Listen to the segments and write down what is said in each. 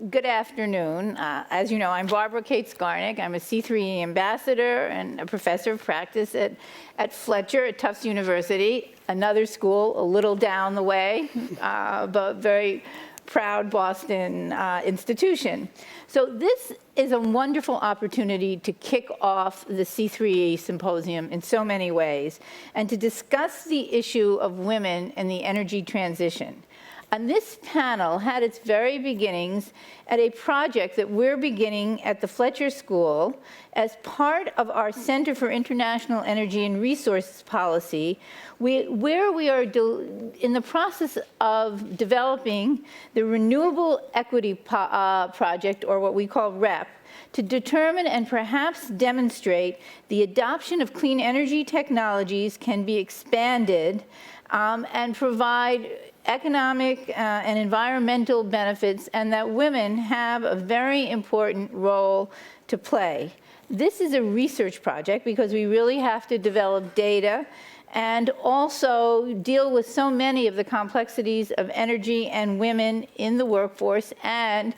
Good afternoon. As you know, I'm Barbara Kates-Garnick. I'm a C3E ambassador and a professor of practice at Fletcher at Tufts University, another school a little down the way, but very proud Boston institution. So this is a wonderful opportunity to kick off the C3E Symposium in so many ways and to discuss the issue of women and the energy transition. And this panel had its very beginnings at a project that we're beginning at the Fletcher School as part of our Center for International Energy and Resources Policy, where we are in the process of developing the Renewable Equity Project, or what we call REP, to determine and perhaps demonstrate the adoption of clean energy technologies can be expanded and provide economic and environmental benefits, and that women have a very important role to play. This is a research project because we really have to develop data and also deal with so many of the complexities of energy and women in the workforce, and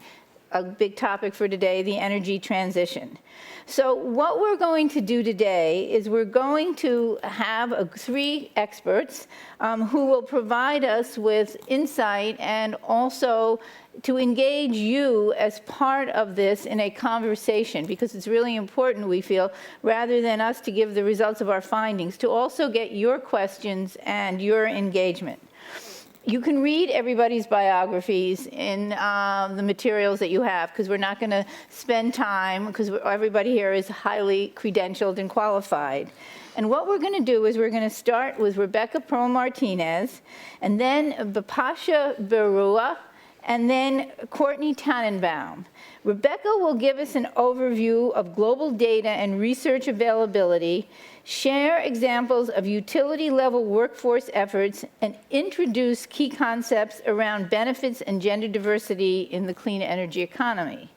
a big topic for today, the energy transition. So what we're going to do today is we're going to have three experts who will provide us with insight and also to engage you as part of this in a conversation, because it's really important, we feel, rather than us to give the results of our findings, to also get your questions and your engagement. You can read everybody's biographies in the materials that you have, because we're not going to spend time, because everybody here is highly credentialed and qualified. And what we're going to do is we're going to start with Rebecca Pearl-Martinez, and then Bipasha Baruah, and then Courtney Tanenbaum. Rebecca will give us an overview of global data and research availability, share examples of utility-level workforce efforts, and introduce key concepts around benefits and gender diversity in the clean energy economy.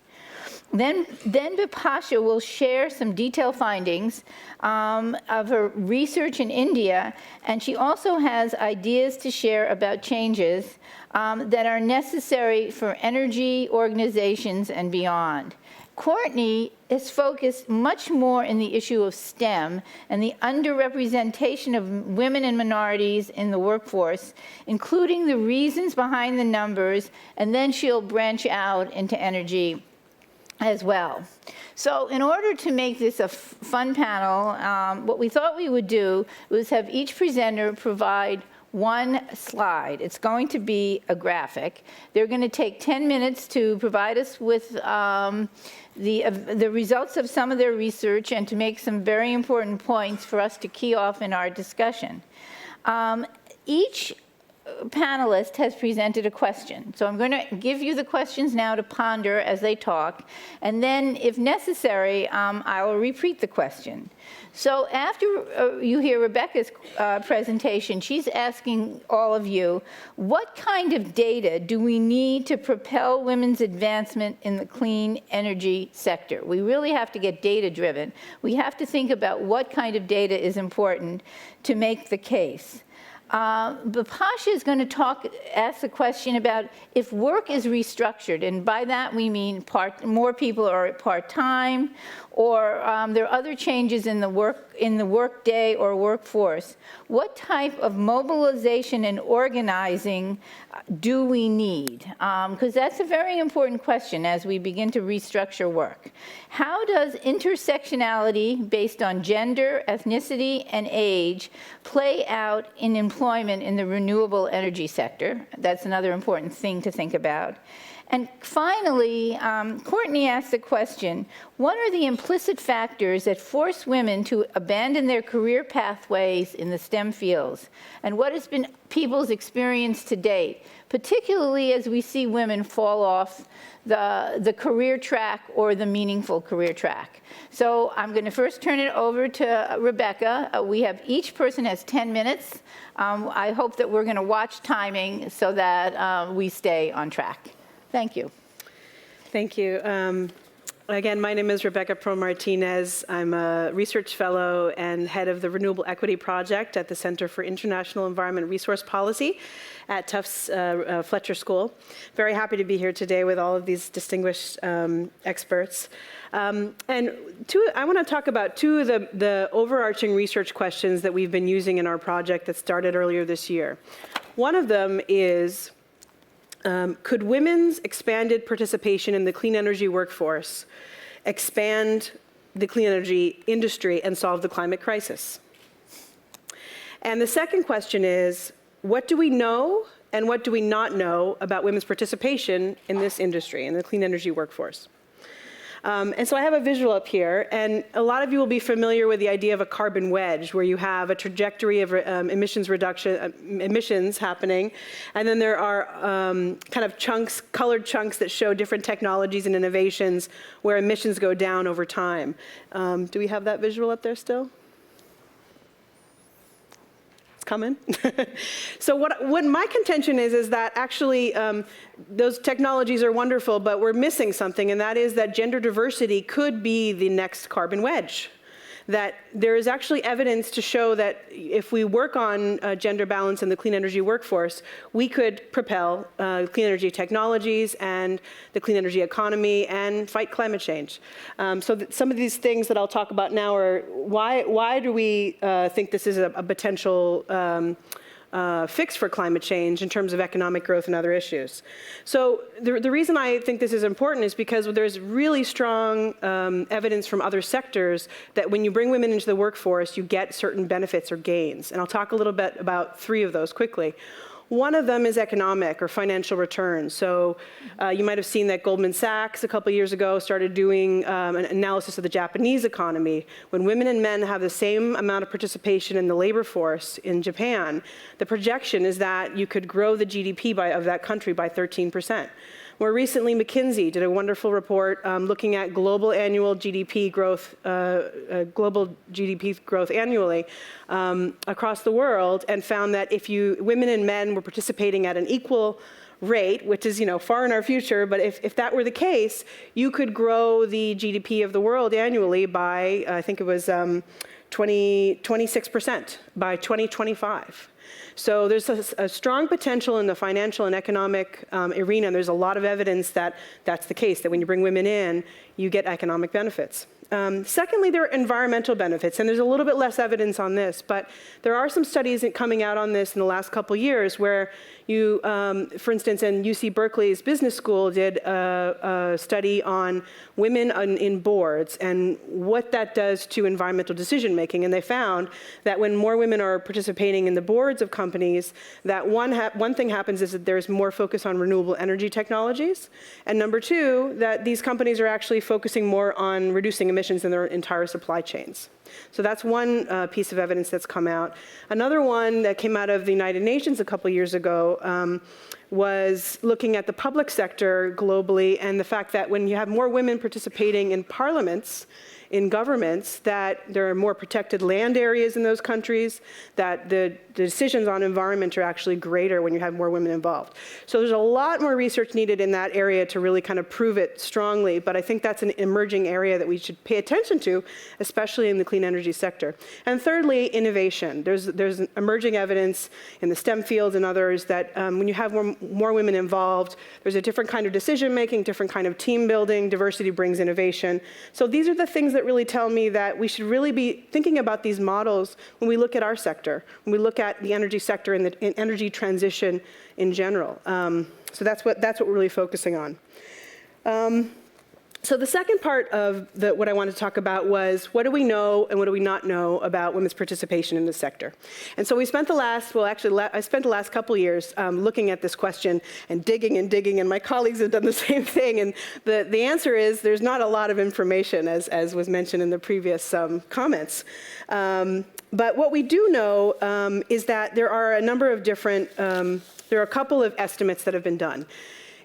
Then Bipasha will share some detailed findings of her research in India, and she also has ideas to share about changes that are necessary for energy organizations and beyond. Courtney is focused much more in the issue of STEM and the underrepresentation of women and minorities in the workforce, including the reasons behind the numbers, and then she'll branch out into energy as well. So in order to make this a fun panel, what we thought we would do was have each presenter provide one slide. It's going to be a graphic. They're going to take 10 minutes to provide us with the results of some of their research and to make some very important points for us to key off in our discussion. Each panelist has presented a question. So I'm going to give you the questions now to ponder as they talk, and then if necessary, I will repeat the question. So after you hear Rebecca's presentation, she's asking all of you, what kind of data do we need to propel women's advancement in the clean energy sector? We really have to get data-driven. We have to think about what kind of data is important to make the case. Bipasha is going to ask the question about if work is restructured, and by that we mean more people are part-time, or there are other changes in the work day or workforce. What type of mobilization and organizing do we need? Because that's a very important question as we begin to restructure work. How does intersectionality based on gender, ethnicity, and age play out in employment in the renewable energy sector? That's another important thing to think about. And finally, Courtney asked the question, what are the implicit factors that force women to abandon their career pathways in the STEM fields? And what has been people's experience to date, particularly as we see women fall off the career track or the meaningful career track? So I'm going to first turn it over to Rebecca. Each person has 10 minutes. I hope that we're going to watch timing so that we stay on track. Thank you. Thank you. Again, my name is Rebecca Pearl-Martinez. I'm a research fellow and head of the Renewable Equity Project at the Center for International Environment and Resource Policy at Tufts Fletcher School. Very happy to be here today with all of these distinguished experts. I want to talk about two of the overarching research questions that we've been using in our project that started earlier this year. One of them is, could women's expanded participation in the clean energy workforce expand the clean energy industry and solve the climate crisis? And the second question is, what do we know and what do we not know about women's participation in this industry, in the clean energy workforce? And so I have a visual up here, and a lot of you will be familiar with the idea of a carbon wedge, where you have a trajectory of emissions happening, and then there are kind of chunks, colored chunks that show different technologies and innovations where emissions go down over time. Do we have that visual up there still? Coming. So what my contention is that actually those technologies are wonderful, but we're missing something, and that is that gender diversity could be the next carbon wedge. That there is actually evidence to show that if we work on gender balance in the clean energy workforce, we could propel clean energy technologies and the clean energy economy and fight climate change. So some of these things that I'll talk about now are why do we think this is a potential fix for climate change in terms of economic growth and other issues. So the reason I think this is important is because there's really strong evidence from other sectors that when you bring women into the workforce, you get certain benefits or gains. And I'll talk a little bit about three of those quickly. One of them is economic or financial return. So you might have seen that Goldman Sachs a couple years ago started doing an analysis of the Japanese economy. When women and men have the same amount of participation in the labor force in Japan, the projection is that you could grow the GDP of that country by 13%. More recently, McKinsey did a wonderful report looking at global annual GDP growth, annually across the world, and found that if women and men were participating at an equal rate, which is far in our future, but if that were the case, you could grow the GDP of the world annually by, I think it was 26% by 2025. So there's a strong potential in the financial and economic arena, and there's a lot of evidence that that's the case, that when you bring women in, you get economic benefits. Secondly, there are environmental benefits, and there's a little bit less evidence on this, but there are some studies coming out on this in the last couple years where you, for instance, in UC Berkeley's business school did a study on women in boards and what that does to environmental decision making, and they found that when more women are participating in the boards of companies, that one thing happens is that there's more focus on renewable energy technologies, and number two, that these companies are actually focusing more on reducing emissions in their entire supply chains. So that's one piece of evidence that's come out. Another one that came out of the United Nations a couple years ago was looking at the public sector globally and the fact that when you have more women participating in parliaments, in governments, that there are more protected land areas in those countries, that the decisions on environment are actually greater when you have more women involved. So there's a lot more research needed in that area to really kind of prove it strongly, but I think that's an emerging area that we should pay attention to, especially in the clean energy sector. And thirdly, innovation. There's emerging evidence in the STEM fields and others that when you have more women involved, there's a different kind of decision making, different kind of team building, diversity brings innovation. So these are the things that really tell me that we should really be thinking about these models when we look at our sector, when we look at the energy sector and the energy transition in general. So that's what we're really focusing on. So the second part of what I wanted to talk about was what do we know and what do we not know about women's participation in the sector? And so we spent I spent the last couple years looking at this question and digging, and my colleagues have done the same thing. And the answer is there's not a lot of information, as was mentioned in the previous comments. But what we do know is that there are a number of different, there are a couple of estimates that have been done.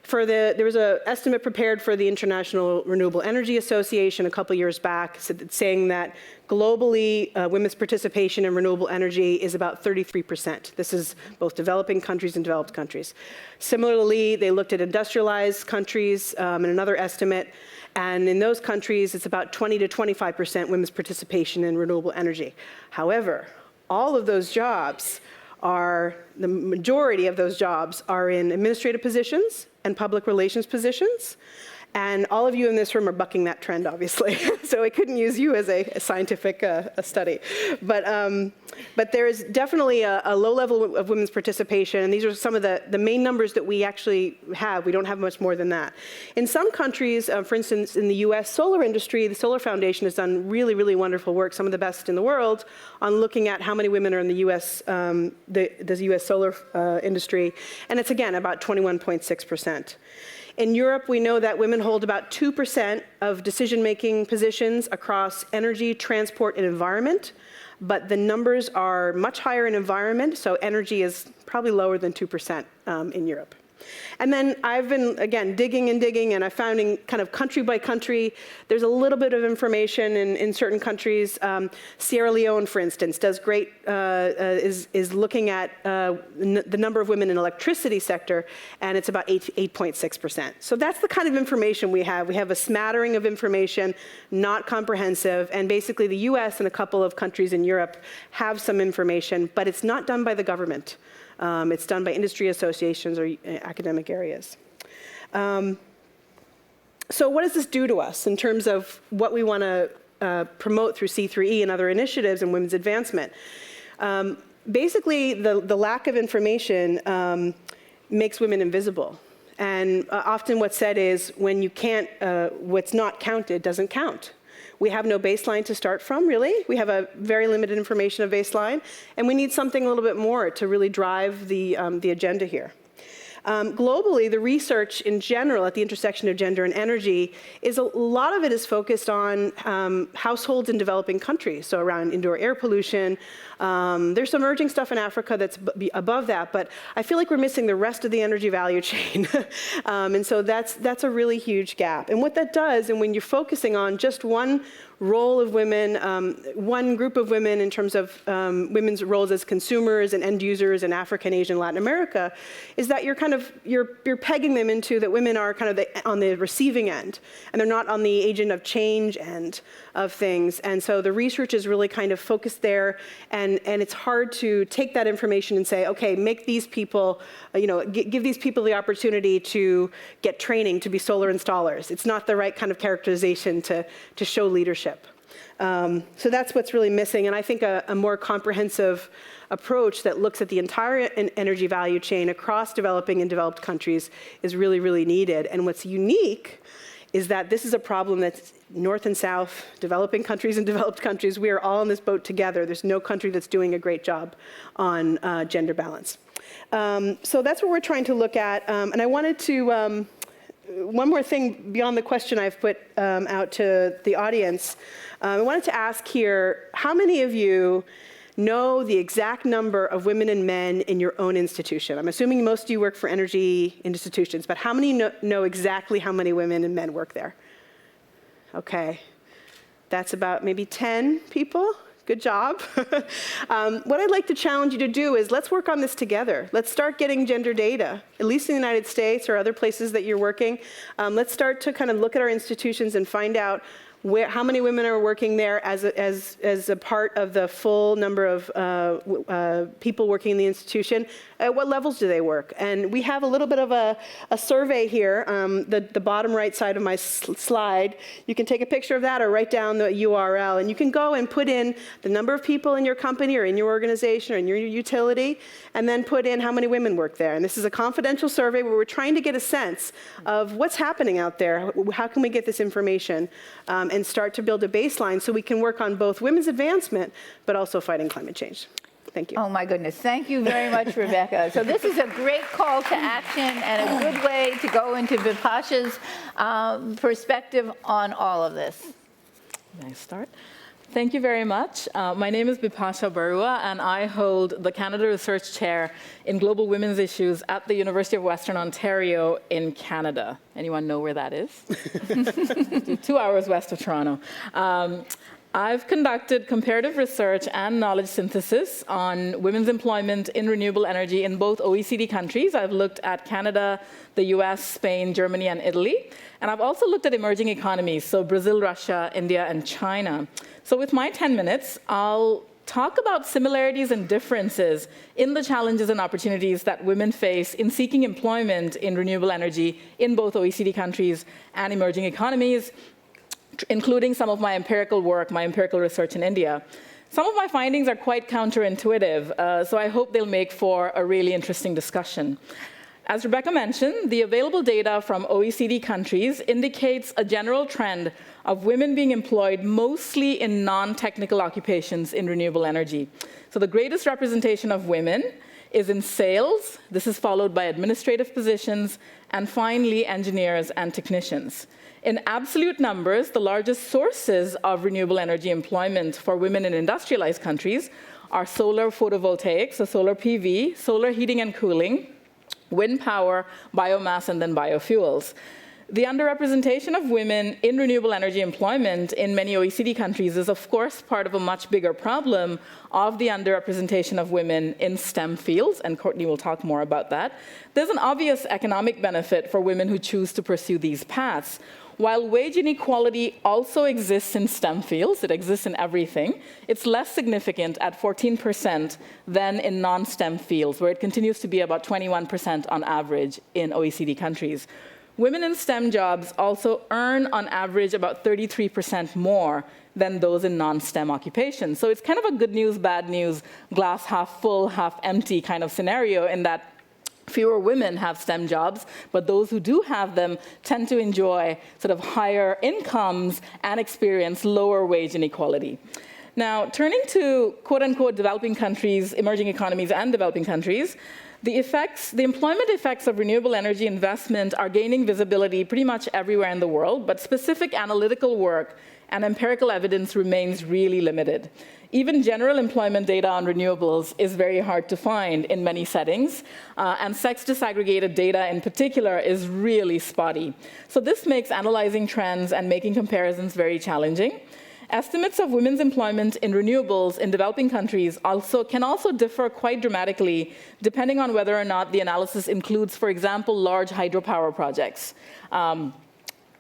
There was an estimate prepared for the International Renewable Energy Association a couple years back saying that globally, women's participation in renewable energy is about 33%. This is both developing countries and developed countries. Similarly, they looked at industrialized countries in another estimate, and in those countries, it's about 20 to 25% women's participation in renewable energy. However, all of those jobs the majority of those jobs are in administrative positions and public relations positions. And all of you in this room are bucking that trend, obviously. So I couldn't use you as a scientific study. But there is definitely a low level of women's participation, and these are some of the main numbers that we actually have. We don't have much more than that. In some countries, for instance, in the US solar industry, the Solar Foundation has done really, really wonderful work, some of the best in the world, on looking at how many women are in the US, the US solar industry. And it's, again, about 21.6%. In Europe, we know that women hold about 2% of decision-making positions across energy, transport, and environment, but the numbers are much higher in environment, so energy is probably lower than 2% in Europe. And then I've been, again, digging and I found in kind of country by country, there's a little bit of information in certain countries. Sierra Leone, for instance, does great, is looking at the number of women in the electricity sector, and it's about 8.6%. So that's the kind of information we have. We have a smattering of information, not comprehensive, and basically the US and a couple of countries in Europe have some information, but it's not done by the government. It's done by industry associations or academic areas. So what does this do to us in terms of what we want to promote through C3E and other initiatives in women's advancement? Basically, the lack of information makes women invisible. And often what's said is when you can't, what's not counted doesn't count. We have no baseline to start from, really. We have a very limited information of baseline, and we need something a little bit more to really drive the agenda here. Globally, the research in general at the intersection of gender and energy is a lot of it is focused on households in developing countries, so around indoor air pollution. There's some emerging stuff in Africa that's above that, but I feel like we're missing the rest of the energy value chain. And so that's a really huge gap. And what that does, and when you're focusing on just one role of women, one group of women in terms of women's roles as consumers and end users in Africa, and Asia, and Latin America, is that you're pegging them into that women are kind of on the receiving end, and they're not on the agent of change end of things. And so the research is really kind of focused there, and it's hard to take that information and say, okay, make these people, give these people the opportunity to get training to be solar installers. It's not the right kind of characterization to show leadership. So that's what's really missing, and I think a more comprehensive approach that looks at the entire energy value chain across developing and developed countries is really, really needed. And what's unique is that this is a problem that's north and south, developing countries and developed countries. We are all in this boat together. There's no country that's doing a great job on gender balance. So that's what we're trying to look at. And I wanted to, one more thing beyond the question I've put out to the audience. I wanted to ask here, how many of you know the exact number of women and men in your own institution? I'm assuming most of you work for energy institutions, but how many know exactly how many women and men work there? Okay, that's about maybe 10 people. Good job. What I'd like to challenge you to do is let's work on this together. Let's start getting gender data, at least in the United States or other places that you're working. Let's start to kind of look at our institutions and find out how many women are working there as a part of the full number of people working in the institution. At what levels do they work? And we have a little bit of a survey here, the bottom right side of my slide. You can take a picture of that or write down the URL, and you can go and put in the number of people in your company or in your organization or in your utility, and then put in how many women work there. And this is a confidential survey where we're trying to get a sense of what's happening out there. How can we get this information? And start to build a baseline so we can work on both women's advancement, but also fighting climate change. Thank you. Oh my goodness, thank you very much, Rebecca. So this is a great call to action and a good way to go into Bipasha's perspective on all of this. May I start? Thank you very much. My name is Bipasha Baruah, and I hold the Canada Research Chair in Global Women's Issues at the University of Western Ontario in Canada. Anyone know where that is? 2 hours west of Toronto. I've conducted comparative research and knowledge synthesis on women's employment in renewable energy in both OECD countries. I've looked at Canada, the US, Spain, Germany, and Italy. And I've also looked at emerging economies, so Brazil, Russia, India, and China. So with my 10 minutes, I'll talk about similarities and differences in the challenges and opportunities that women face in seeking employment in renewable energy in both OECD countries and emerging economies, including some of my empirical work, my empirical research in India. Some of my findings are quite counterintuitive, so I hope they'll make for a really interesting discussion. As Rebecca mentioned, the available data from OECD countries indicates a general trend of women being employed mostly in non-technical occupations in renewable energy. So the greatest representation of women is in sales. This is followed by administrative positions, and finally, engineers and technicians. In absolute numbers, the largest sources of renewable energy employment for women in industrialized countries are solar photovoltaics, so solar PV, solar heating and cooling, wind power, biomass, and then biofuels. The underrepresentation of women in renewable energy employment in many OECD countries is, of course, part of a much bigger problem of the underrepresentation of women in STEM fields, and Courtney will talk more about that. There's an obvious economic benefit for women who choose to pursue these paths. While wage inequality also exists in STEM fields, it exists in everything, it's less significant at 14% than in non-STEM fields, where it continues to be about 21% on average in OECD countries. Women in STEM jobs also earn, on average, about 33% more than those in non-STEM occupations. So it's kind of a good news, bad news, glass half full, half empty kind of scenario, in that fewer women have STEM jobs, but those who do have them tend to enjoy sort of higher incomes and experience lower wage inequality. Now, turning to quote-unquote developing countries, emerging economies, and developing countries, the employment effects of renewable energy investment are gaining visibility pretty much everywhere in the world, but specific analytical work and empirical evidence remains really limited. Even general employment data on renewables is very hard to find in many settings, and sex-disaggregated data in particular is really spotty. So this makes analyzing trends and making comparisons very challenging. Estimates of women's employment in renewables in developing countries can also differ quite dramatically depending on whether or not the analysis includes, for example, large hydropower projects.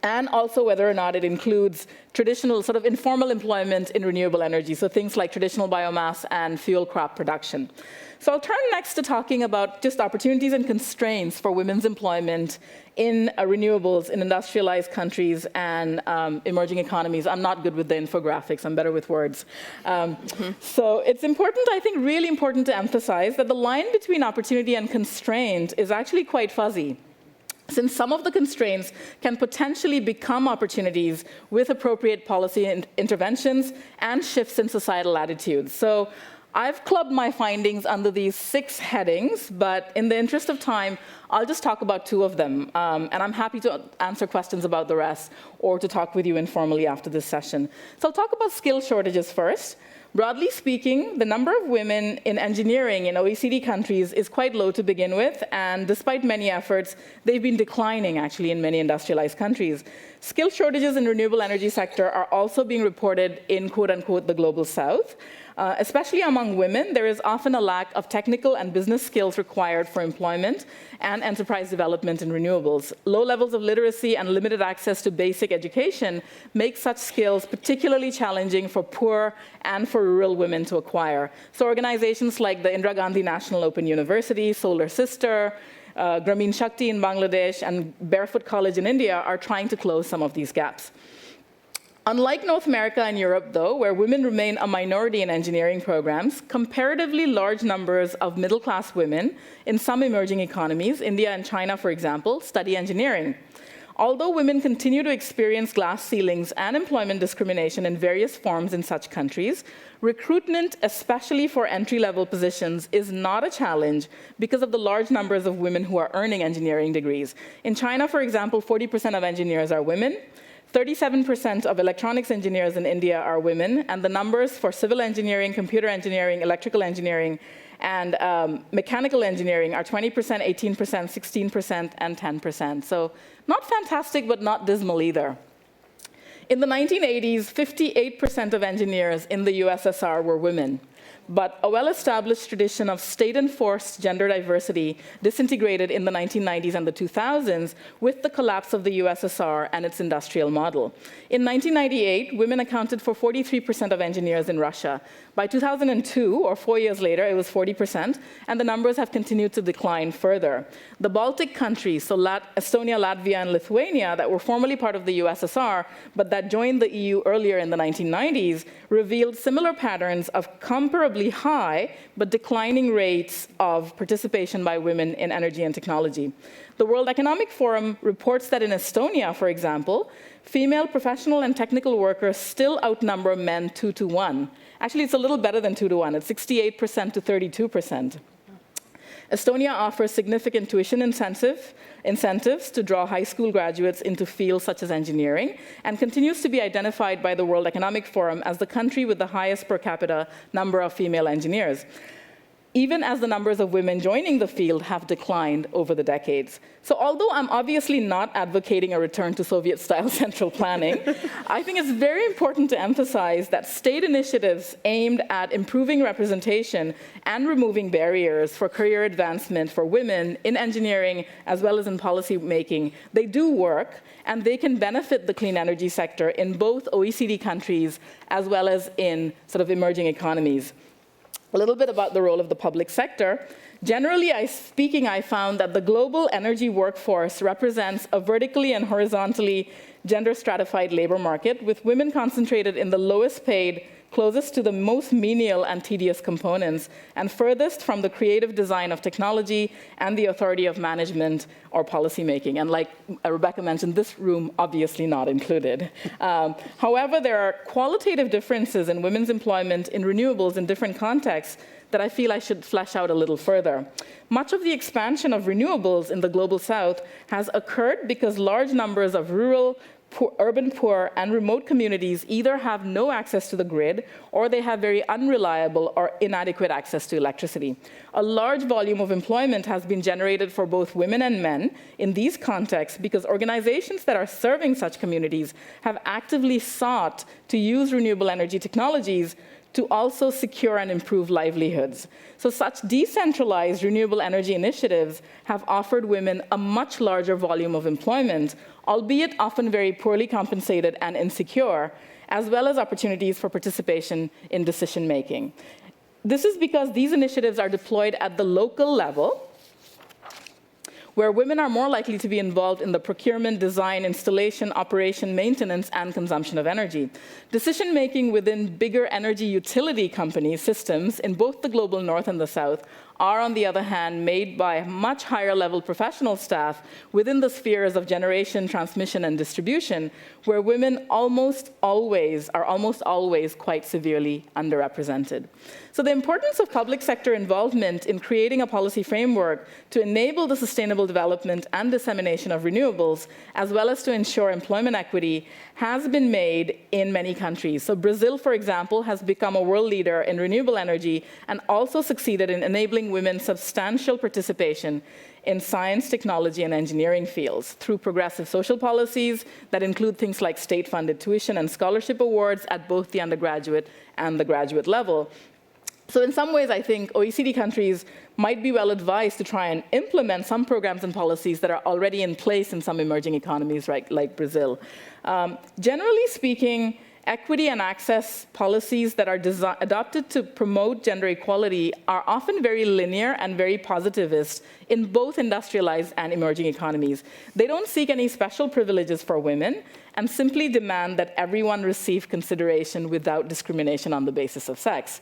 And also whether or not it includes traditional sort of informal employment in renewable energy, so things like traditional biomass and fuel crop production. So I'll turn next to talking about just opportunities and constraints for women's employment in renewables in industrialized countries and emerging economies. I'm not good with the infographics, I'm better with words. So it's important, I think really important to emphasize that the line between opportunity and constraint is actually quite fuzzy, since some of the constraints can potentially become opportunities with appropriate policy interventions and shifts in societal attitudes. So I've clubbed my findings under these 6 headings, but in the interest of time, I'll just talk about 2 of them. And I'm happy to answer questions about the rest or to talk with you informally after this session. So I'll talk about skill shortages first. Broadly speaking, the number of women in engineering in OECD countries is quite low to begin with, and despite many efforts, they've been declining actually in many industrialized countries. Skill shortages in the renewable energy sector are also being reported in quote-unquote the global south. Especially among women, there is often a lack of technical and business skills required for employment and enterprise development in renewables. Low levels of literacy and limited access to basic education make such skills particularly challenging for poor and for rural women to acquire. So organizations like the Indira Gandhi National Open University, Solar Sister, Grameen Shakti in Bangladesh, and Barefoot College in India are trying to close some of these gaps. Unlike North America and Europe, though, where women remain a minority in engineering programs, comparatively large numbers of middle-class women in some emerging economies, India and China, for example, study engineering. Although women continue to experience glass ceilings and employment discrimination in various forms in such countries, recruitment, especially for entry-level positions, is not a challenge because of the large numbers of women who are earning engineering degrees. In China, for example, 40% of engineers are women. 37% of electronics engineers in India are women, and the numbers for civil engineering, computer engineering, electrical engineering, and mechanical engineering are 20%, 18%, 16%, and 10%. So not fantastic, but not dismal either. In the 1980s, 58% of engineers in the USSR were women. But a well-established tradition of state-enforced gender diversity disintegrated in the 1990s and the 2000s with the collapse of the USSR and its industrial model. In 1998, women accounted for 43% of engineers in Russia. By 2002, or 4 years later, it was 40%, and the numbers have continued to decline further. The Baltic countries, so Estonia, Latvia, and Lithuania, that were formerly part of the USSR, but that joined the EU earlier in the 1990s, revealed similar patterns of comparably high but declining rates of participation by women in energy and technology. The World Economic Forum reports that in Estonia, for example, female professional and technical workers still outnumber men 2 to 1. Actually, it's a little better than 2 to 1. It's 68% to 32%. Estonia offers significant tuition incentives to draw high school graduates into fields such as engineering, and continues to be identified by the World Economic Forum as the country with the highest per capita number of female engineers, even as the numbers of women joining the field have declined over the decades. So although I'm obviously not advocating a return to Soviet-style central planning, I think it's very important to emphasize that state initiatives aimed at improving representation and removing barriers for career advancement for women in engineering as well as in policy making, they do work, and they can benefit the clean energy sector in both OECD countries as well as in sort of emerging economies. A little bit about the role of the public sector. Generally speaking, I found that the global energy workforce represents a vertically and horizontally gender-stratified labor market, with women concentrated in the lowest paid, closest to the most menial and tedious components, and furthest from the creative design of technology and the authority of management or policymaking. And like Rebecca mentioned, this room obviously not included. However, there are qualitative differences in women's employment in renewables in different contexts that I feel I should flesh out a little further. Much of the expansion of renewables in the global south has occurred because large numbers of rural, urban poor, and remote communities either have no access to the grid or they have very unreliable or inadequate access to electricity. A large volume of employment has been generated for both women and men in these contexts because organizations that are serving such communities have actively sought to use renewable energy technologies to also secure and improve livelihoods. So such decentralized renewable energy initiatives have offered women a much larger volume of employment, albeit often very poorly compensated and insecure, as well as opportunities for participation in decision-making. This is because these initiatives are deployed at the local level, where women are more likely to be involved in the procurement, design, installation, operation, maintenance, and consumption of energy. Decision-making within bigger energy utility company systems in both the global north and the south are, on the other hand, made by much higher level professional staff within the spheres of generation, transmission, and distribution, where women are almost always quite severely underrepresented. So the importance of public sector involvement in creating a policy framework to enable the sustainable development and dissemination of renewables, as well as to ensure employment equity, has been made in many countries. So Brazil, for example, has become a world leader in renewable energy and also succeeded in enabling women's substantial participation in science, technology, and engineering fields through progressive social policies that include things like state-funded tuition and scholarship awards at both the undergraduate and the graduate level. So in some ways, I think OECD countries might be well advised to try and implement some programs and policies that are already in place in some emerging economies, right, like Brazil. Generally speaking, equity and access policies that are adopted to promote gender equality are often very linear and very positivist in both industrialized and emerging economies. They don't seek any special privileges for women and simply demand that everyone receive consideration without discrimination on the basis of sex.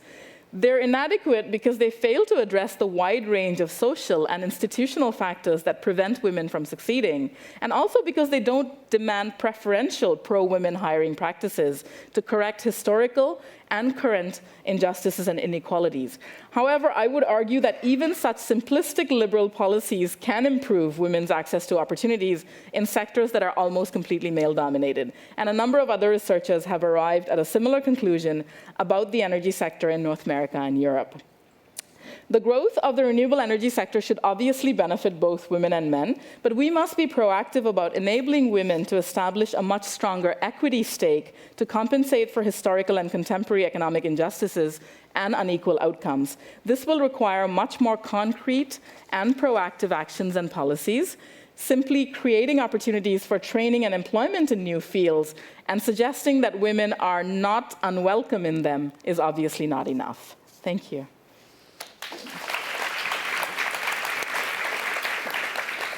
They're inadequate because they fail to address the wide range of social and institutional factors that prevent women from succeeding, and also because they don't demand preferential pro-women hiring practices to correct historical and current injustices and inequalities. However, I would argue that even such simplistic liberal policies can improve women's access to opportunities in sectors that are almost completely male-dominated. And a number of other researchers have arrived at a similar conclusion about the energy sector in North America and Europe. The growth of the renewable energy sector should obviously benefit both women and men, but we must be proactive about enabling women to establish a much stronger equity stake to compensate for historical and contemporary economic injustices and unequal outcomes. This will require much more concrete and proactive actions and policies. Simply creating opportunities for training and employment in new fields and suggesting that women are not unwelcome in them is obviously not enough. Thank you.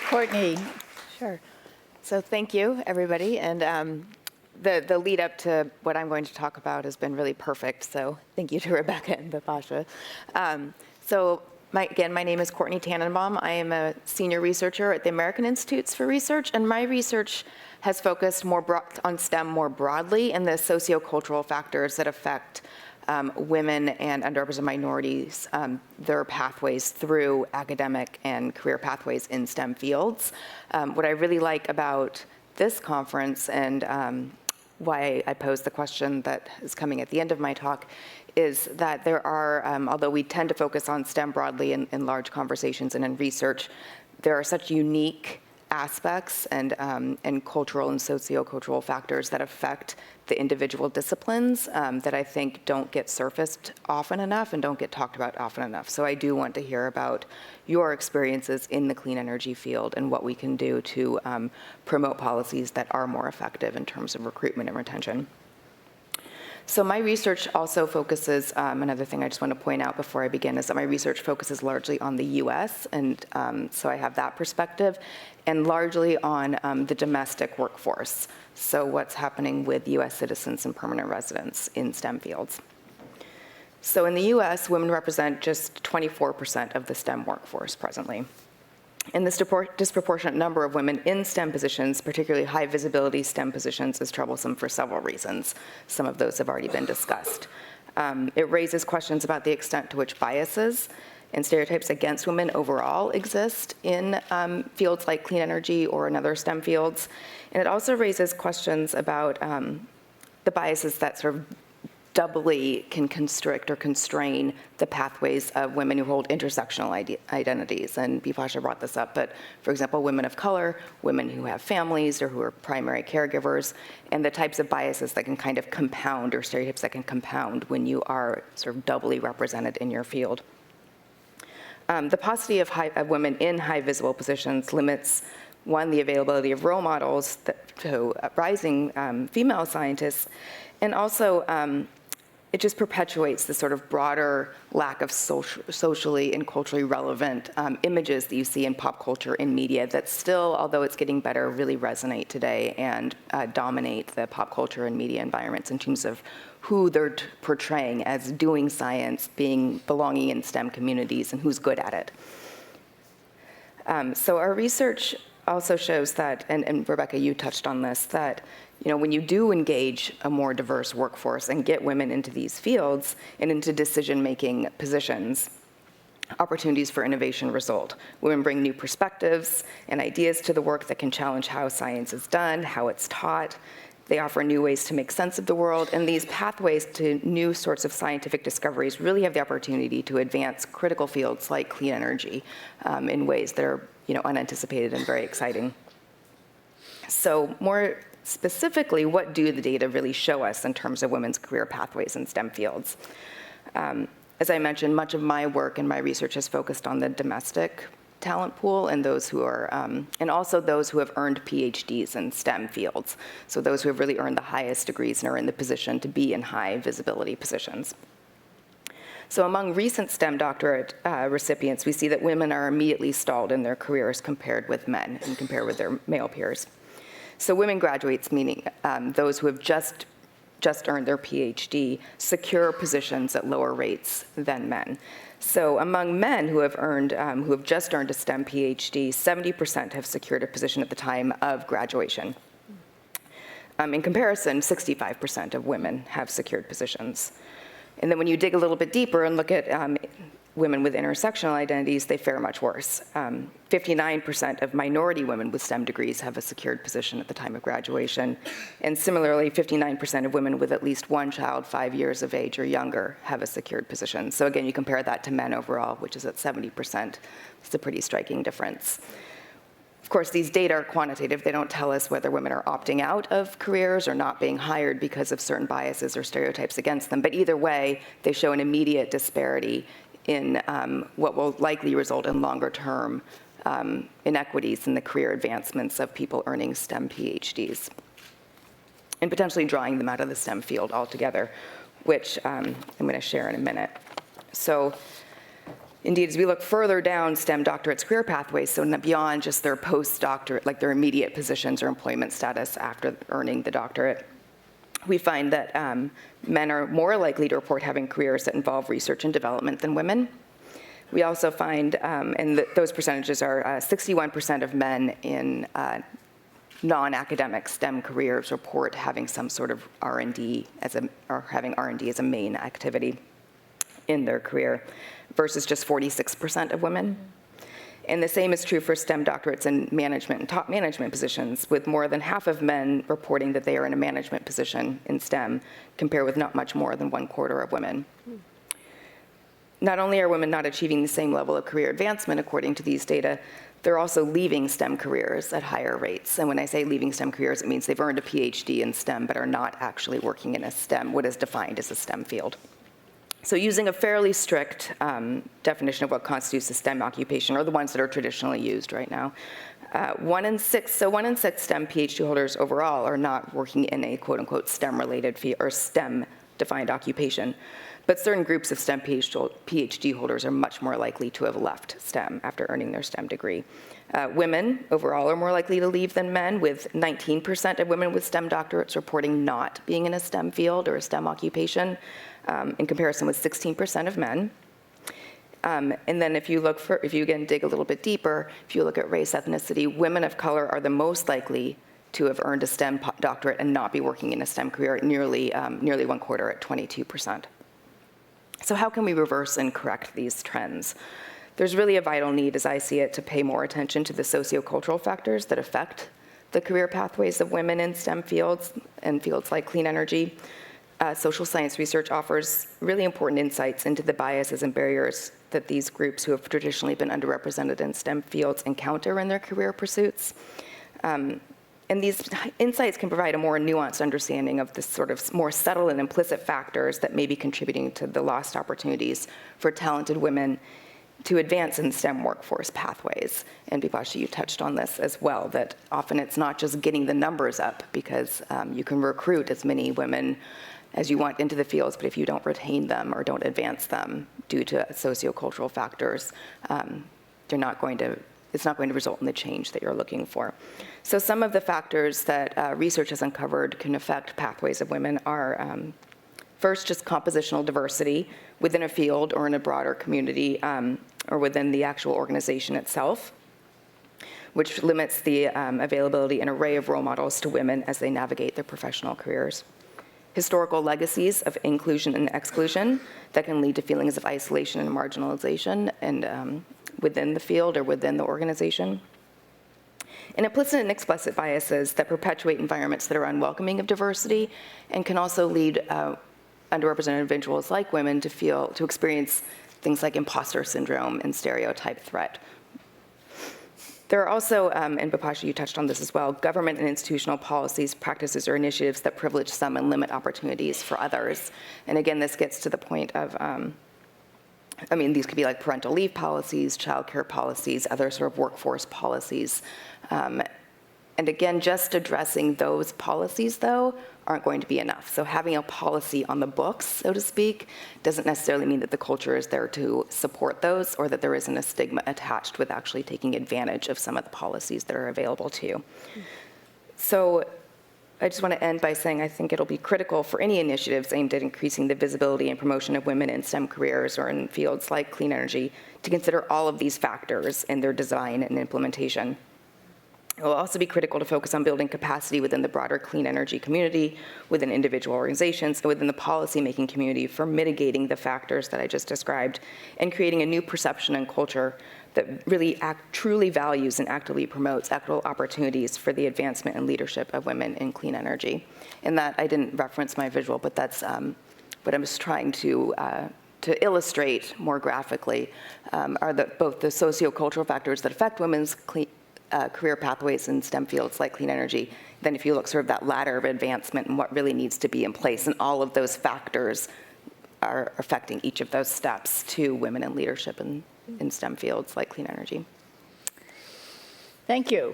Courtney. Sure. So thank you, everybody. And the lead up to what I'm going to talk about has been really perfect. So thank you to Rebecca and Bipasha. My name is Courtney Tanenbaum. I am a senior researcher at the American Institutes for Research, and my research has focused on STEM more broadly and the sociocultural factors that affect women and underrepresented minorities, their pathways through academic and career pathways in STEM fields. What I really like about this conference and why I posed the question that is coming at the end of my talk is that there are, although we tend to focus on STEM broadly in large conversations and in research, there are such unique aspects and cultural and sociocultural factors that affect the individual disciplines that I think don't get surfaced often enough and don't get talked about often enough. So I do want to hear about your experiences in the clean energy field and what we can do to promote policies that are more effective in terms of recruitment and retention. So my research also focuses, another thing I just want to point out before I begin is that my research focuses largely on the US, and so I have that perspective, and largely on the domestic workforce. So what's happening with US citizens and permanent residents in STEM fields. So in the US, women represent just 24% of the STEM workforce presently. And this disproportionate number of women in STEM positions, particularly high visibility STEM positions, is troublesome for several reasons. Some of those have already been discussed. It raises questions about the extent to which biases and stereotypes against women overall exist in fields like clean energy or in other STEM fields. And it also raises questions about the biases that sort of doubly can constrict or constrain the pathways of women who hold intersectional identities. And Bipasha brought this up, but for example, women of color, women who have families or who are primary caregivers, and the types of biases that can kind of compound or stereotypes that can compound when you are sort of doubly represented in your field. The paucity of women in high visible positions limits, one, the availability of role models to rising female scientists, and also it just perpetuates the sort of broader lack of socially and culturally relevant images that you see in pop culture and media that still, although it's getting better, really resonate today and dominate the pop culture and media environments in terms of who they're portraying as doing science, belonging in STEM communities, and who's good at it. So our research also shows that, and Rebecca, you touched on this, that when you do engage a more diverse workforce and get women into these fields and into decision-making positions, opportunities for innovation result. Women bring new perspectives and ideas to the work that can challenge how science is done, how it's taught. They offer new ways to make sense of the world, and these pathways to new sorts of scientific discoveries really have the opportunity to advance critical fields like clean energy in ways that are unanticipated and very exciting. So more specifically, what do the data really show us in terms of women's career pathways in STEM fields? As I mentioned, much of my work and my research has focused on the domestic talent pool and those who are, and also those who have earned PhDs in STEM fields. So those who have really earned the highest degrees and are in the position to be in high visibility positions. So among recent STEM doctorate recipients, we see that women are immediately stalled in their careers compared with men and compared with their male peers. So women graduates, meaning those who have just earned their PhD, secure positions at lower rates than men. So among men who have just earned a STEM PhD, 70% have secured a position at the time of graduation. In comparison, 65% of women have secured positions. And then when you dig a little bit deeper and look at women with intersectional identities, they fare much worse. 59% of minority women with STEM degrees have a secured position at the time of graduation. And similarly, 59% of women with at least one child 5 years of age or younger have a secured position. So again, you compare that to men overall, which is at 70%. It's a pretty striking difference. Of course, these data are quantitative. They don't tell us whether women are opting out of careers or not being hired because of certain biases or stereotypes against them. But either way, they show an immediate disparity in what will likely result in longer-term inequities in the career advancements of people earning STEM PhDs, and potentially drawing them out of the STEM field altogether, which I'm going to share in a minute. So indeed, as we look further down STEM doctorates' career pathways, so beyond just their postdoctorate, like their immediate positions or employment status after earning the doctorate, we find that men are more likely to report having careers that involve research and development than women. We also find, and those percentages are 61% of men in non-academic STEM careers report having some sort of R&D or having R&D as a main activity in their career, versus just 46% of women. And the same is true for STEM doctorates in management and top management positions, with more than half of men reporting that they are in a management position in STEM, compared with not much more than 1/4 of women. Not only are women not achieving the same level of career advancement according to these data, they're also leaving STEM careers at higher rates. And when I say leaving STEM careers, it means they've earned a PhD in STEM, but are not actually working in a STEM, what is defined as a STEM field. So using a fairly strict definition of what constitutes a STEM occupation, or the ones that are traditionally used right now, 1 in 6 STEM PhD holders overall are not working in a quote-unquote STEM-related field or STEM-defined occupation. But certain groups of STEM PhD holders are much more likely to have left STEM after earning their STEM degree. Women overall are more likely to leave than men, with 19% of women with STEM doctorates reporting not being in a STEM field or a STEM occupation, in comparison with 16% of men. And then if you again dig a little bit deeper, if you look at race, ethnicity, women of color are the most likely to have earned a STEM doctorate and not be working in a STEM career, nearly 1/4 at 22%. So how can we reverse and correct these trends? There's really a vital need, as I see it, to pay more attention to the sociocultural factors that affect the career pathways of women in STEM fields and fields like clean energy. Social science research offers really important insights into the biases and barriers that these groups who have traditionally been underrepresented in STEM fields encounter in their career pursuits. And these insights can provide a more nuanced understanding of the sort of more subtle and implicit factors that may be contributing to the lost opportunities for talented women to advance in STEM workforce pathways. And Bipasha, you touched on this as well, that often it's not just getting the numbers up, because you can recruit as many women as you want into the fields, but if you don't retain them or don't advance them due to sociocultural factors, it's not going to result in the change that you're looking for. So some of the factors that research has uncovered can affect pathways of women are, first, just compositional diversity within a field or in a broader community or within the actual organization itself, which limits the availability and array of role models to women as they navigate their professional careers. Historical legacies of inclusion and exclusion that can lead to feelings of isolation and marginalization and within the field or within the organization. And implicit and explicit biases that perpetuate environments that are unwelcoming of diversity and can also lead underrepresented individuals like women to experience things like imposter syndrome and stereotype threat. There are also, and Bipasha, you touched on this as well, government and institutional policies, practices, or initiatives that privilege some and limit opportunities for others. And again, this gets to the point of, these could be like parental leave policies, childcare policies, other sort of workforce policies. And again, just addressing those policies, though, aren't going to be enough. So having a policy on the books, so to speak, doesn't necessarily mean that the culture is there to support those or that there isn't a stigma attached with actually taking advantage of some of the policies that are available to you. So I just want to end by saying I think it'll be critical for any initiatives aimed at increasing the visibility and promotion of women in STEM careers or in fields like clean energy to consider all of these factors in their design and implementation. It will also be critical to focus on building capacity within the broader clean energy community, within individual organizations, and within the policymaking community for mitigating the factors that I just described, and creating a new perception and culture that really truly values and actively promotes equitable opportunities for the advancement and leadership of women in clean energy. And that, I didn't reference my visual, but that's what I was trying to illustrate more graphically, are both the sociocultural factors that affect women's career pathways in STEM fields like clean energy. Then if you look sort of that ladder of advancement and what really needs to be in place, and all of those factors are affecting each of those steps to women in leadership in STEM fields like clean energy. Thank you.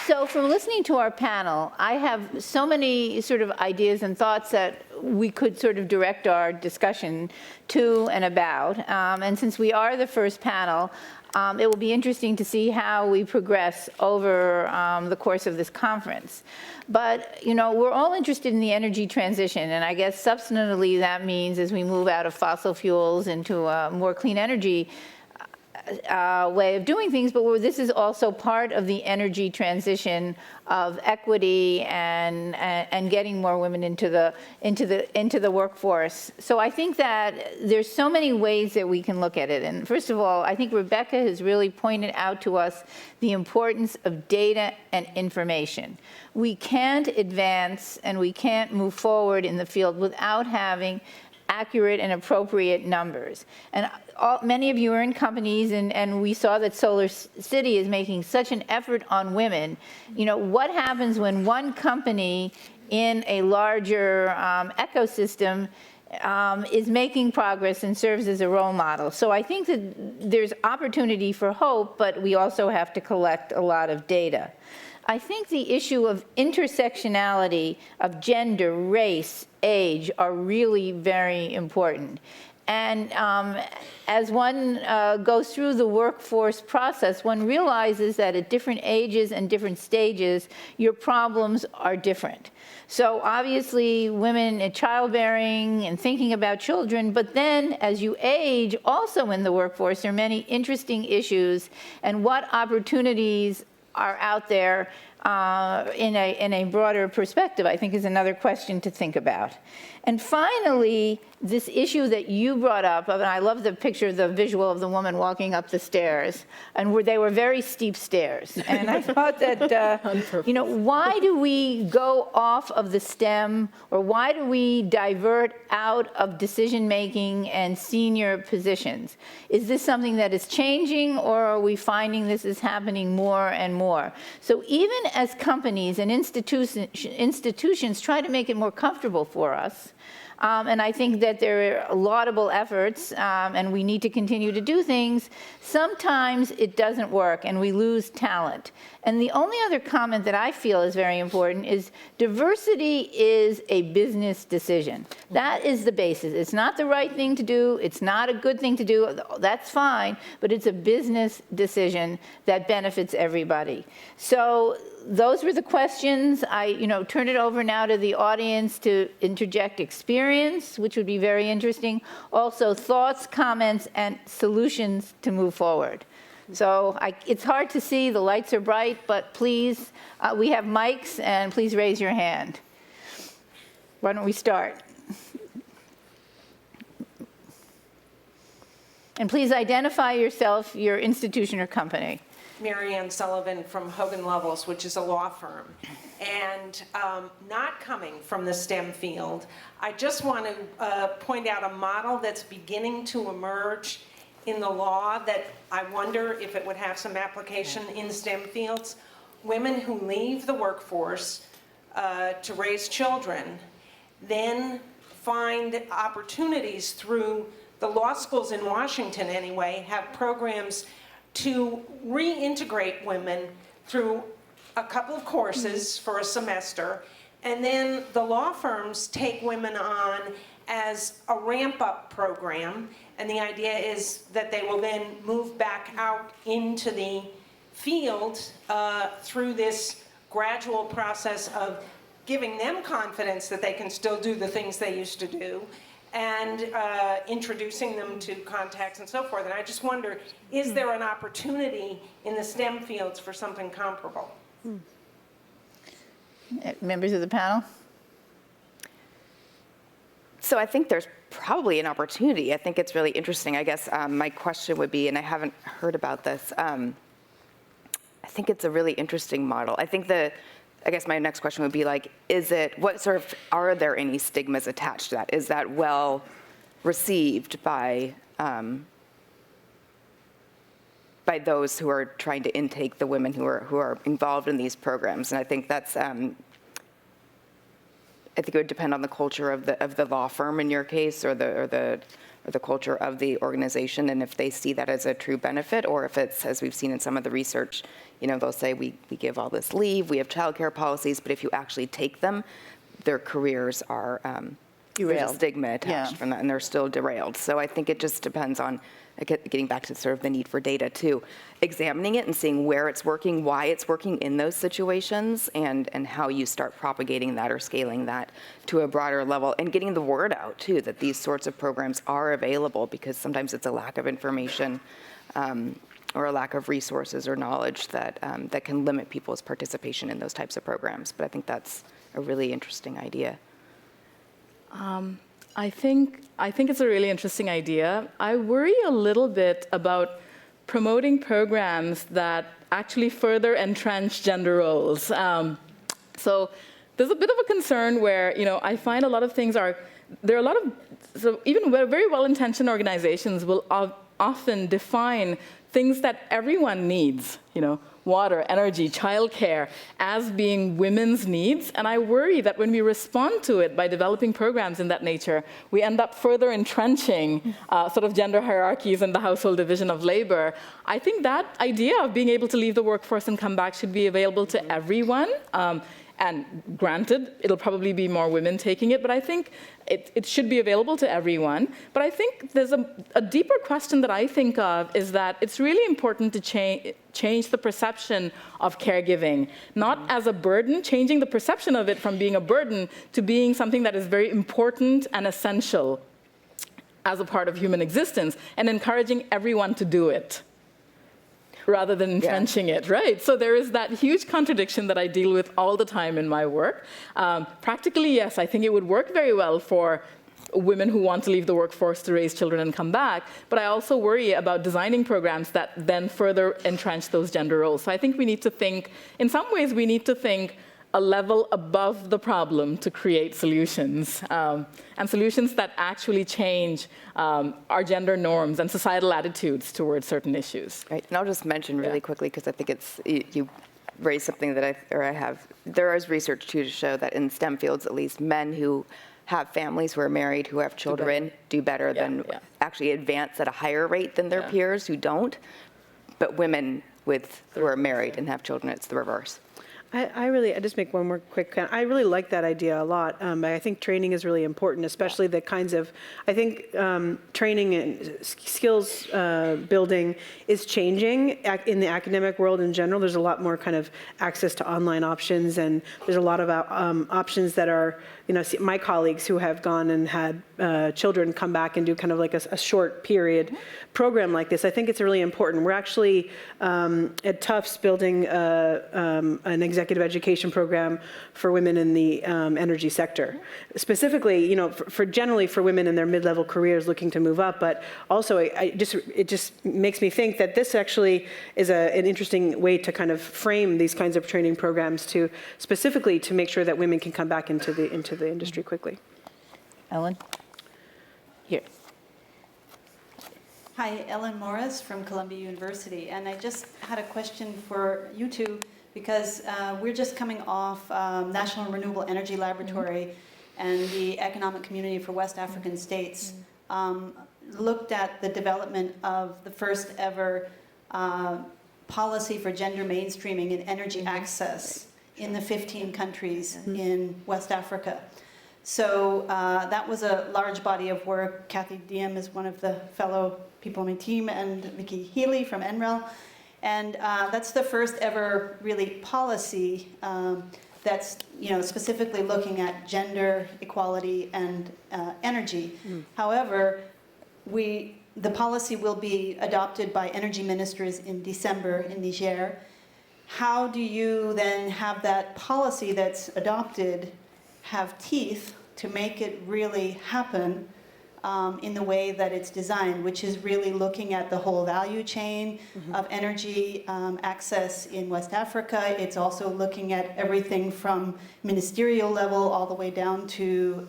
So from listening to our panel, I have so many sort of ideas and thoughts that we could sort of direct our discussion to and about. And since we are the first panel, it will be interesting to see how we progress over the course of this conference. But, you know, we're all interested in the energy transition, and I guess substantively that means as we move out of fossil fuels into a more clean energy way of doing things, but this is also part of the energy transition of equity and getting more women into the workforce. So I think that there's so many ways that we can look at it. And first of all, I think Rebecca has really pointed out to us the importance of data and information. We can't advance and we can't move forward in the field without having accurate and appropriate numbers. And many of you are in companies, and we saw that Solar City is making such an effort on women. You know, what happens when one company in a larger ecosystem is making progress and serves as a role model? So I think that there's opportunity for hope, but we also have to collect a lot of data. I think the issue of intersectionality of gender, race, age are really very important. And as one goes through the workforce process, one realizes that at different ages and different stages, your problems are different. So obviously, women at childbearing and thinking about children, but then as you age, also in the workforce, there are many interesting issues, and what opportunities are out there in a broader perspective, I think, is another question to think about. And finally, this issue that you brought up, and I love the picture, the visual of the woman walking up the stairs, and they were very steep stairs. And I thought that, you know, why do we go off of the STEM, or why do we divert out of decision-making and senior positions? Is this something that is changing, or are we finding this is happening more and more? So even as companies and institutions try to make it more comfortable for us, and I think that there are laudable efforts, and we need to continue to do things. Sometimes it doesn't work, and we lose talent. And the only other comment that I feel is very important is diversity is a business decision. That is the basis. It's not the right thing to do. It's not a good thing to do. That's fine, but it's a business decision that benefits everybody. So those were the questions. I turn it over now to the audience to interject experience, which would be very interesting. Also thoughts, comments, and solutions to move forward. So it's hard to see, the lights are bright, but please, we have mics, and please raise your hand. Why don't we start? And please identify yourself, your institution or company. Miriam Sullivan from Hogan Lovells, which is a law firm. And not coming from the STEM field, I just want to point out a model that's beginning to emerge in the law that I wonder if it would have some application in STEM fields. Women who leave the workforce to raise children then find opportunities through the law schools in Washington anyway, have programs to reintegrate women through a couple of courses for a semester, and then the law firms take women on as a ramp-up program, and the idea is that they will then move back out into the field through this gradual process of giving them confidence that they can still do the things they used to do, and introducing them to contacts and so forth. And I just wonder, is there an opportunity in the STEM fields for something comparable? Members of the panel? So I think there's probably an opportunity. I think it's really interesting. I guess my question would be, and I haven't heard about this, I think it's a really interesting model. I guess my next question would be like, are there any stigmas attached to that? Is that well received by those who are trying to intake the women who are involved in these programs? And I think that's, I think it would depend on the culture of the law firm in your case, or the culture of the organization, and if they see that as a true benefit, or if it's, as we've seen in some of the research, they'll say we give all this leave, we have childcare policies, but if you actually take them, their careers are there's a stigma attached from that, and they're still derailed. So I think it just depends on, getting back to sort of the need for data too, examining it and seeing where it's working, why it's working in those situations, and how you start propagating that or scaling that to a broader level, and getting the word out too, that these sorts of programs are available, because sometimes it's a lack of information or a lack of resources or knowledge that can limit people's participation in those types of programs. But I think that's a really interesting idea. I think it's a really interesting idea. I worry a little bit about promoting programs that actually further entrench gender roles. So there's a bit of a concern where, I find a lot of things so even very well-intentioned organizations will often define things that everyone needs, water, energy, childcare, as being women's needs. And I worry that when we respond to it by developing programs in that nature, we end up further entrenching sort of gender hierarchies and the household division of labor. I think that idea of being able to leave the workforce and come back should be available to everyone. And granted, it'll probably be more women taking it, but I think it should be available to everyone. But I think there's a deeper question that I think of, is that it's really important to change the perception of caregiving, not as a burden, changing the perception of it from being a burden to being something that is very important and essential as a part of human existence, and encouraging everyone to do it, rather than entrenching it, right? So there is that huge contradiction that I deal with all the time in my work. Practically, yes, I think it would work very well for women who want to leave the workforce to raise children and come back, but I also worry about designing programs that then further entrench those gender roles. So I think we need to think, in some ways we need to think a level above the problem to create solutions, and solutions that actually change our gender norms and societal attitudes towards certain issues. Right, and I'll just mention really quickly, because I think you raised something that I have. There is research too to show that in STEM fields, at least, men who have families, who are married, who have children, do better than actually advance at a higher rate than their peers who don't. But women who are married and have children, it's the reverse. I just make one more quick comment. I really like that idea a lot. I think training is really important, especially the kinds of, I think training and skills building is changing in the academic world in general. There's a lot more kind of access to online options, and there's a lot of options that are, my colleagues who have gone and had children come back and do kind of like a short period program like this. I think it's really important. We're actually at Tufts building an executive education program for women in the energy sector. Specifically, generally for women in their mid-level careers looking to move up, but also it just makes me think that this actually is an interesting way to kind of frame these kinds of training programs specifically to make sure that women can come back into the industry quickly. Ellen? Here. Hi, Ellen Morris from Columbia University, and I just had a question for you two, because we're just coming off National Renewable Energy Laboratory and the Economic Community for West African States looked at the development of the first ever policy for gender mainstreaming in energy access in the 15 countries in West Africa. So that was a large body of work. Kathy Diem is one of the fellow people on my team, and Vicky Healy from NREL. And that's the first ever really policy that's, specifically looking at gender equality and energy. However, the policy will be adopted by energy ministers in December in Niger. How do you then have that policy that's adopted have teeth to make it really happen in the way that it's designed, which is really looking at the whole value chain of energy access in West Africa. It's also looking at everything from ministerial level all the way down to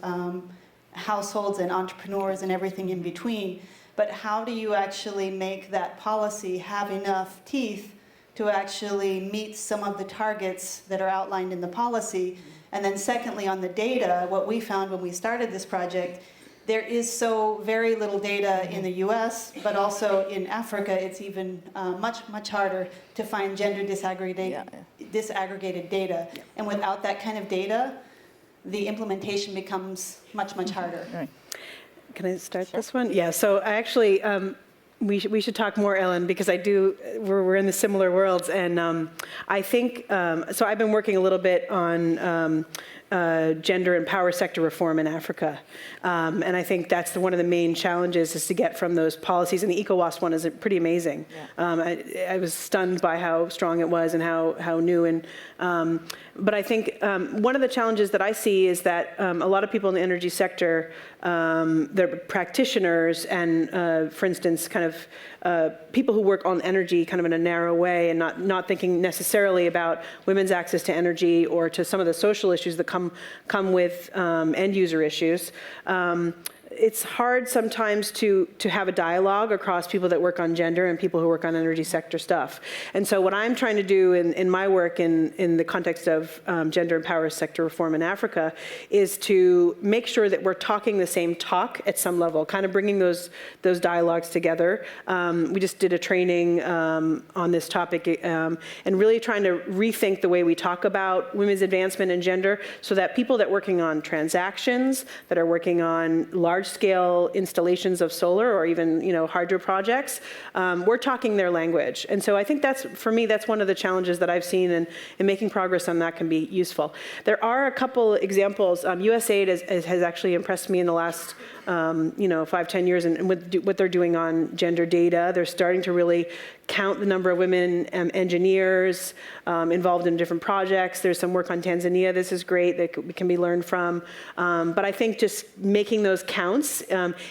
households and entrepreneurs and everything in between. But how do you actually make that policy have enough teeth to actually meet some of the targets that are outlined in the policy? And then secondly, on the data, what we found when we started this project, there is so very little data in the US, but also in Africa, it's even much harder to find gender disaggregated data. And without that kind of data, the implementation becomes much harder. Right. Can I start this one? Yeah, so I actually, we should talk more, Ellen, because we're in the similar worlds. And I think, so I've been working a little bit on gender and power sector reform in Africa. And I think that's one of the main challenges is to get from those policies. And the ECOWAS one is pretty amazing. Yeah. I was stunned by how strong it was and how new. And but I think one of the challenges that I see is that a lot of people in the energy sector, they're practitioners and, for instance, kind of people who work on energy kind of in a narrow way and not thinking necessarily about women's access to energy or to some of the social issues that come with end user issues. It's hard sometimes to have a dialogue across people that work on gender and people who work on energy sector stuff. And so what I'm trying to do in my work in the context of gender and power sector reform in Africa is to make sure that we're talking the same talk at some level, kind of bringing those dialogues together. We just did a training on this topic and really trying to rethink the way we talk about women's advancement and gender so that people that are working on transactions, that are working on large-scale installations of solar or even hydro projects, we're talking their language. And so I think for me, that's one of the challenges that I've seen, and making progress on that can be useful. There are a couple examples. USAID has actually impressed me in the last 5-10 years, and what they're doing on gender data. They're starting to really count the number of women engineers involved in different projects. There's some work on Tanzania. This is great that can be learned from. But I think just making those counts,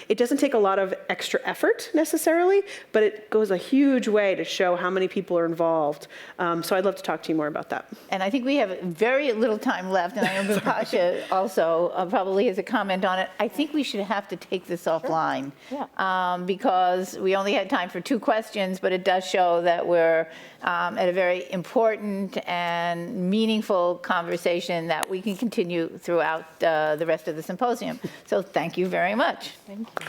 it doesn't take a lot of extra effort necessarily, but it goes a huge way to show how many people are involved. So I'd love to talk to you more about that. And I think we have very little time left, and I know Bipasha also probably has a comment on it. I think we should have to take this offline. Yeah. Because we only had time for 2 questions, but it does show that we're at a very important and meaningful conversation that we can continue throughout the rest of the symposium. So thank you very much. Thank you.